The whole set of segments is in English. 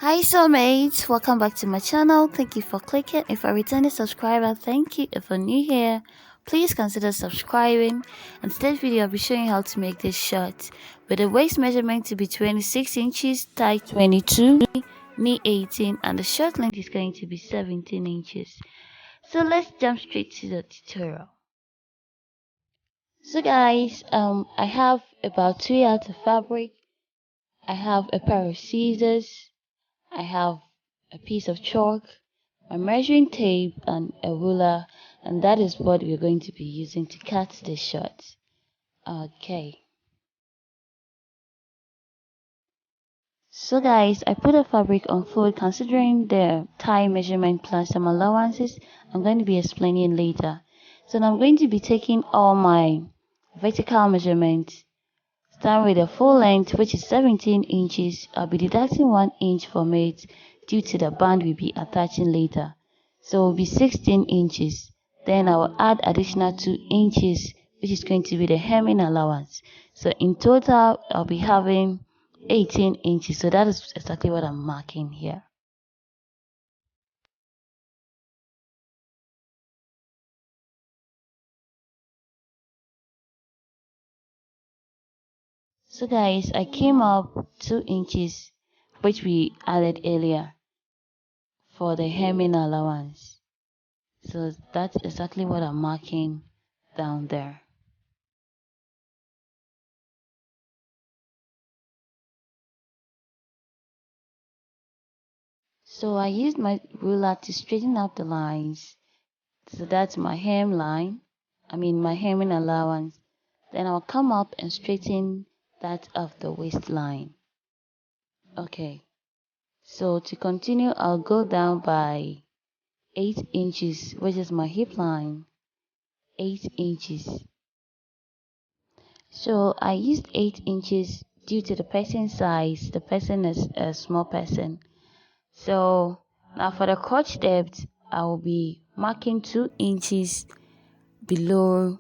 Hi soulmates, welcome back to my channel. Thank you for clicking. If you're a returning subscriber, thank you. If you're new here, please consider subscribing. In today's video, I'll be showing you how to make this shirt with the waist measurement to be 26 inches, thigh 22, knee 18, and the shirt length is going to be 17 inches. So let's jump straight to the tutorial. So guys, I have about 2 yards of fabric. I have a pair of scissors. I have a piece of chalk, my measuring tape, and a ruler, and that is what we're going to be using to cut this shirt. Okay. So guys, I put the fabric on fold considering the thigh measurement plus some allowances I'm going to be explaining later. So now I'm going to be taking all my vertical measurements. Start with the full length, which is 17 inches. I'll be deducting 1 inch from it due to the band we'll be attaching later. So it will be 16 inches. Then I will add additional 2 inches, which is going to be the hemming allowance. So in total, I'll be having 18 inches. So that is exactly what I'm marking here. So guys, I came up 2 inches, which we added earlier for the hemming allowance. So that's exactly what I'm marking down there. So I used my ruler to straighten out the lines. So that's my hem line. My hemming allowance. Then I'll come up and straighten that of the waistline. Okay. So to continue, I'll go down by 8 inches, which is my hip line. 8 inches. So I used 8 inches due to the person's size. The person is a small person. So now for the crotch depth, I will be marking 2 inches below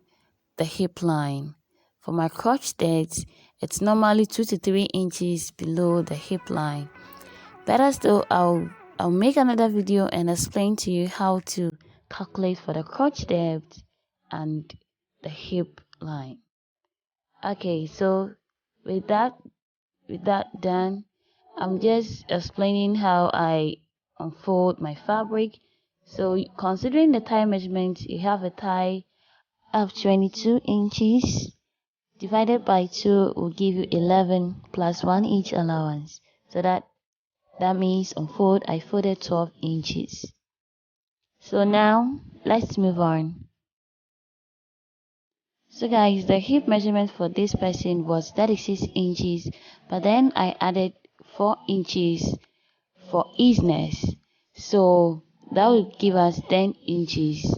the hip line. For my crotch depth, it's normally 2 to 3 inches below the hip line. Better still, I'll make another video and explain to you how to calculate for the crotch depth and the hip line. Okay, so with that done, I'm just explaining how I unfold my fabric. So considering the thigh measurement, you have a thigh of 22 inches divided by 2 will give you 11 plus 1 inch allowance. So that means I folded 12 inches. So now let's move on. So guys, the hip measurement for this person was 36 inches, but then I added 4 inches for easiness. So that will give us 10 inches.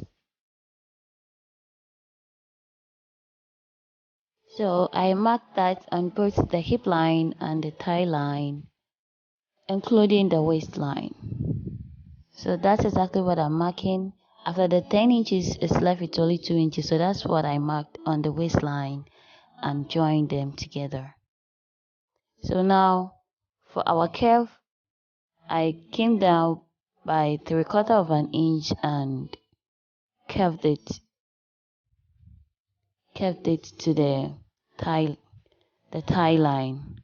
So I marked that on both the hip line and the thigh line, including the waistline. So that's exactly what I'm marking. After the 10 inches is left with only 2 inches, so that's what I marked on the waistline and joined them together. So now for our curve, I came down by 3/4 of an inch and curved it to the thigh line.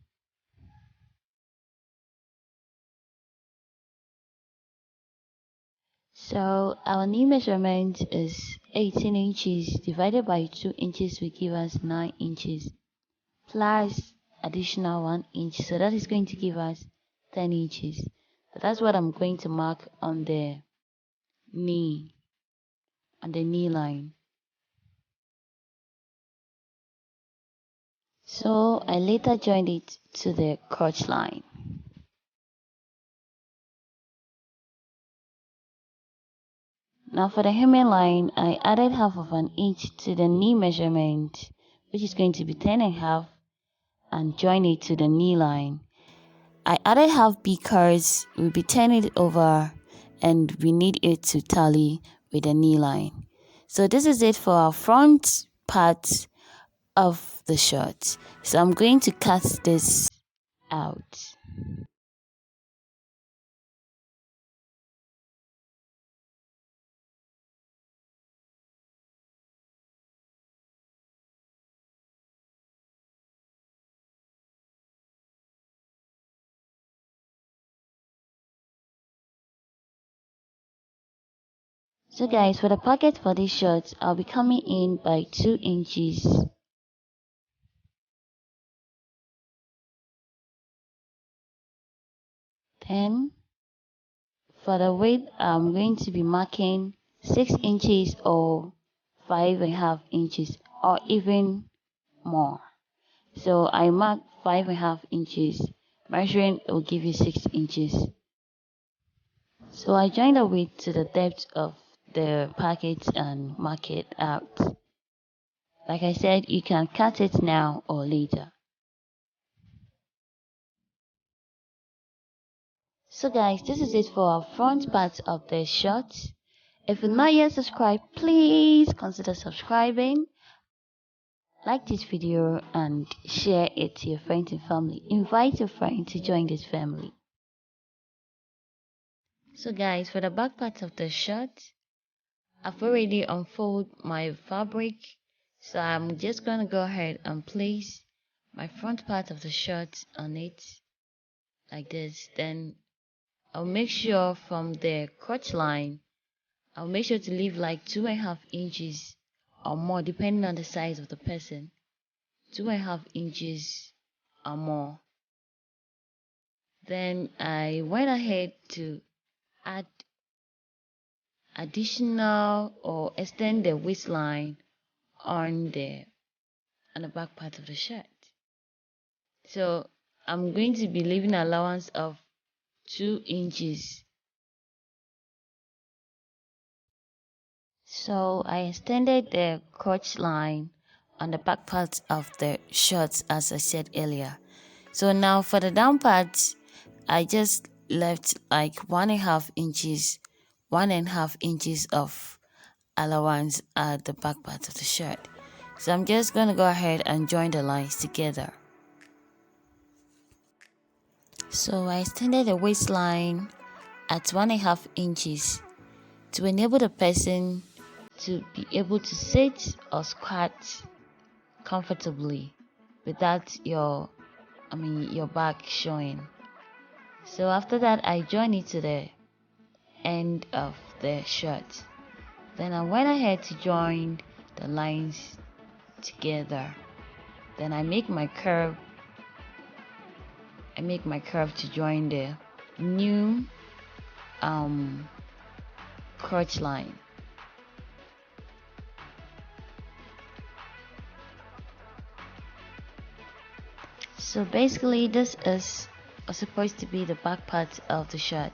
So our new measurement is 18 inches divided by 2 inches will give us 9 inches plus additional 1 inch. So that is going to give us 10 inches. So that's what I'm going to mark on the knee line. So I later joined it to the crotch line. Now for the hemming line, I added half of an inch to the knee measurement, which is going to be 10.5, and join it to the knee line. I added half because we'll be turning it over and we need it to tally with the knee line. So this is it for our front part of the shirt. So I'm going to cut this out. So guys, for the pocket for this shirt, I'll be coming in by 2 inches. Then for the width, I'm going to be marking 6 inches or 5.5 inches or even more. So I mark 5.5 inches. Measuring will give you 6 inches. So I join the width to the depth of the pocket and mark it out. Like I said, you can cut it now or later. So guys, this is it for our front part of the shirt. If you're not yet subscribed, please consider subscribing. Like this video and share it to your friends and family. Invite your friend to join this family. So guys, for the back part of the shirt, I've already unfolded my fabric. So I'm just going to go ahead and place my front part of the shirt on it like this. Then I'll make sure from the crotch line, I'll make sure to leave like 2.5 inches or more depending on the size of the person. 2.5 inches or more. Then I went ahead to add additional or extend the waistline on the back part of the shirt. So I'm going to be leaving an allowance of 2 inches. So I extended the crotch line on the back part of the shirt as I said earlier. So now for the down part, I just left like 1.5 inches, 1.5 inches of allowance at the back part of the shirt. So I'm just going to go ahead and join the lines together. So I extended the waistline at 1.5 inches to enable the person to be able to sit or squat comfortably without your back showing. So after that, I joined it to the end of the shirt. Then I went ahead to join the lines together. Then I make my curve. To join the new crotch line. So basically, this is supposed to be the back part of the shirt.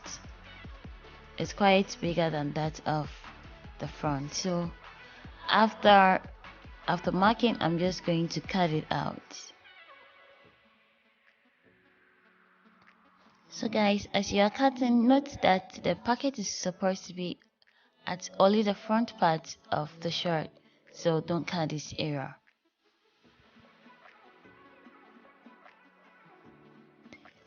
It's quite bigger than that of the front. So after marking, I'm just going to cut it out. So guys, as you are cutting, note that the pocket is supposed to be at only the front part of the shirt, so don't cut this area.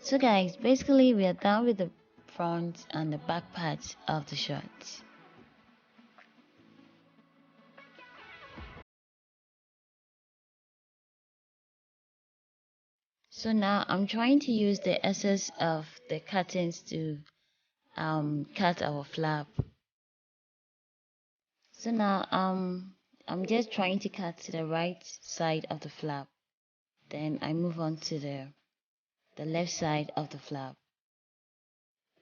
So guys, basically we are done with the front and the back parts of the shirt. So now I'm trying to use the excess of the curtains to cut our flap. So now I'm just trying to cut to the right side of the flap. Then I move on to the left side of the flap.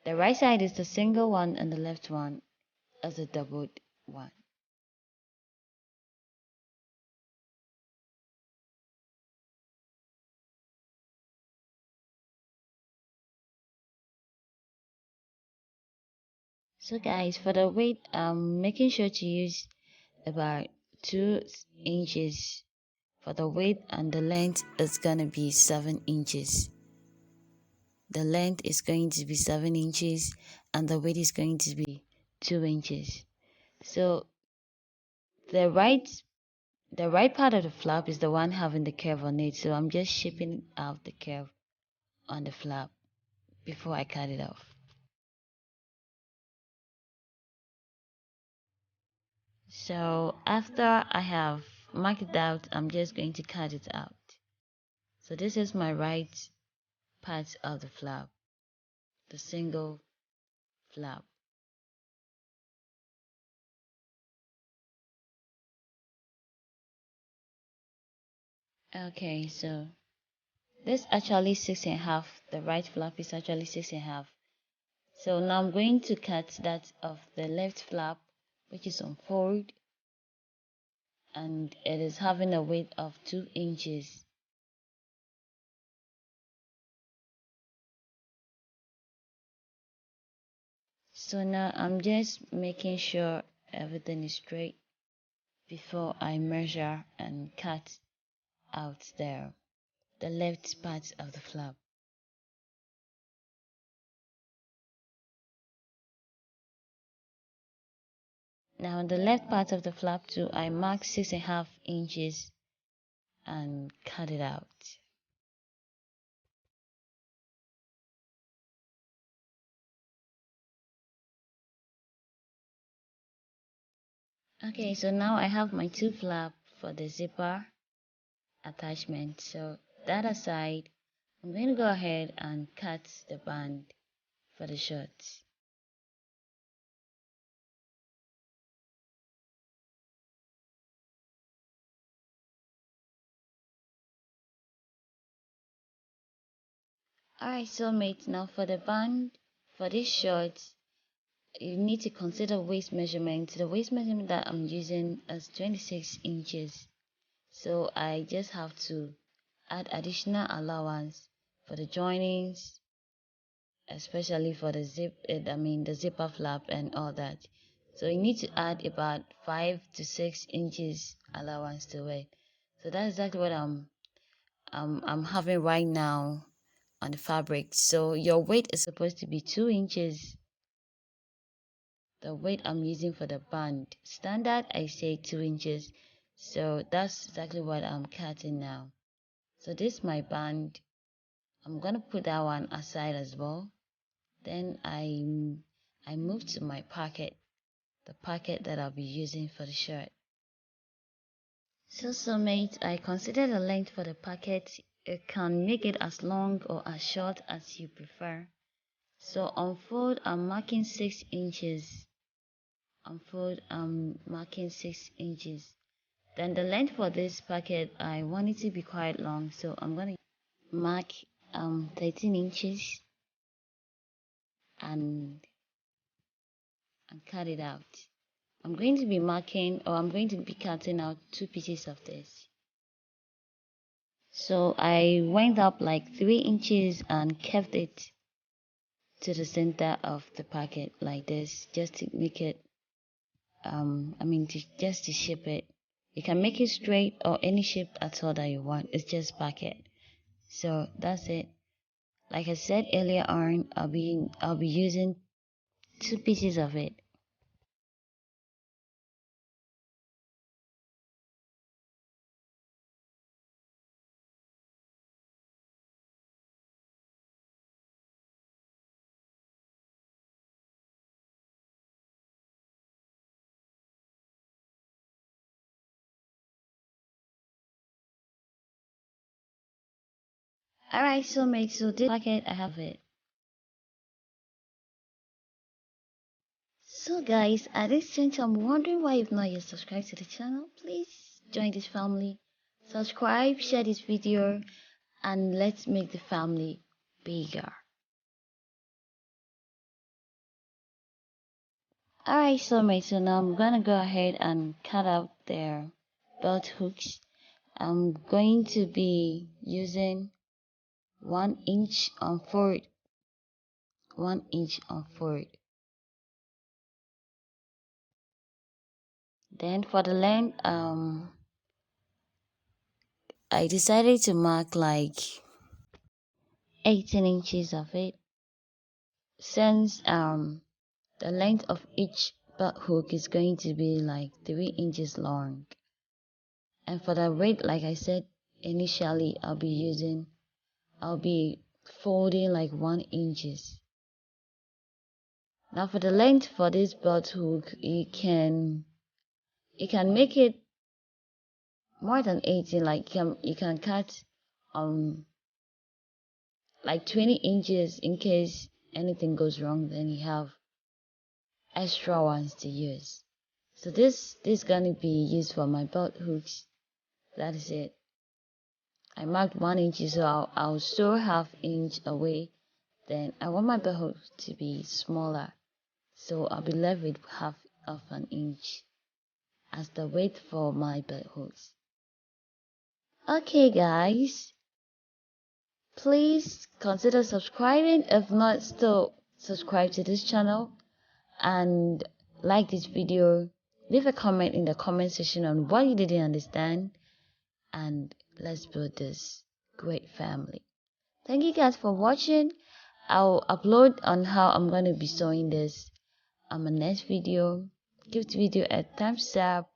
The right side is the single one and the left one is a doubled one. So guys, for the weight, I'm making sure to use about 2 inches for the weight, and the length is gonna be 7 inches. The length is going to be 7 inches and the weight is going to be 2 inches. So the right part of the flap is the one having the curve on it, so I'm just shaping out the curve on the flap before I cut it off. So after I have marked it out, I'm just going to cut it out. So this is my right part of the flap, the single flap. Okay, so this actually 6.5. The right flap is actually 6.5. So now I'm going to cut that of the left flap, which is on forward, and it is having a width of 2 inches. So now I'm just making sure everything is straight before I measure and cut out the left part of the flap. Now on the left part of the flap too, I mark 6.5 inches and cut it out. Okay, so now I have my 2 flap for the zipper attachment. So that aside, I'm going to go ahead and cut the band for the shorts. Alright, so mates, now for the band for this short, you need to consider waist measurement. The waist measurement that I'm using is 26 inches. So I just have to add additional allowance for the joinings, especially for the the zipper flap and all that. So you need to add about 5 to 6 inches allowance to it. So that's exactly what I'm having right now on the fabric. So your weight is supposed to be 2 inches. The weight I'm using for the band standard, I say 2 inches. So that's exactly what I'm cutting now. So this is my band. I'm gonna put that one aside as well. Then I move to my pocket, the pocket that I'll be using for the shirt. So mates, I consider the length for the pocket. It can make it as long or as short as you prefer. So on fold, I'm marking 6 inches. On fold, I'm marking 6 inches. Then the length for this pocket, I want it to be quite long, so I'm gonna mark 13 inches and cut it out. I'm going to be marking, or I'm going to be cutting out 2 pieces of this. So I went up like 3 inches and kept it to the center of the pocket like this, just to make it just to shape it. You can make it straight or any shape at all that you want. It's just pocket. So that's it. Like I said earlier on, I'll be using 2 pieces of it. Alright, so mates, so this pocket I have it. So guys, at this point I'm wondering why you've not yet subscribed to the channel. Please join this family. Subscribe, share this video, and let's make the family bigger. Alright, so mates, so now I'm gonna go ahead and cut out their belt hooks. I'm going to be using 1 inch on forward, 1 inch on forward. Then for the length, I decided to mark like 18 inches of it, since the length of each belt hook is going to be like 3 inches long. And for the weight, like I said initially, I'll be folding like 1 inches. Now for the length for this belt hook, you can make it more than 18. Like you can cut like 20 inches in case anything goes wrong. Then you have extra ones to use. So this is gonna be used for my belt hooks. That is it. I marked 1 inch, so I'll sew ½ inch away. Then I want my butthole to be smaller, so I'll be left with ½ inch as the width for my buttholes. Okay guys, please consider subscribing. If not, still subscribe to this channel and like this video. Leave a comment in the comment section on what you didn't understand, and let's build this great family. Thank you guys for watching. I'll upload on how I'm going to be sewing this on my next video. Give the video a thumbs up